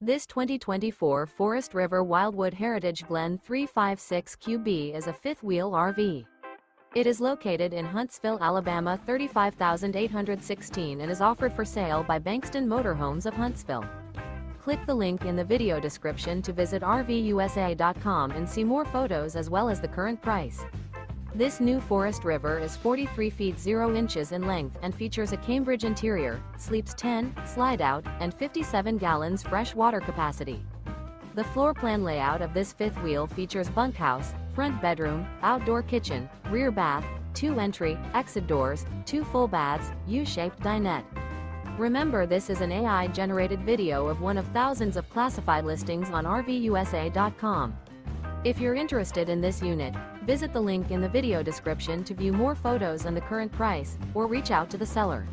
This 2024 Forest River Wildwood Heritage Glen 356 QB is a fifth-wheel RV. It is located in Huntsville, Alabama 35816 and is offered for sale by Bankston Motorhomes of Huntsville. Click the link in the video description to visit RVUSA.com and see more photos as well as the current price. This new Forest River is 43 feet 0 inches in length and features a Cambridge interior, sleeps 10, slide-out, and 57 gallons fresh water capacity. The floor plan layout of this fifth wheel features bunkhouse, front bedroom, outdoor kitchen, rear bath, 2 entry, exit doors, 2 full baths, U-shaped dinette. Remember, this is an AI-generated video of one of thousands of classified listings on RVUSA.com. If you're interested in this unit, visit the link in the video description to view more photos and the current price, or reach out to the seller.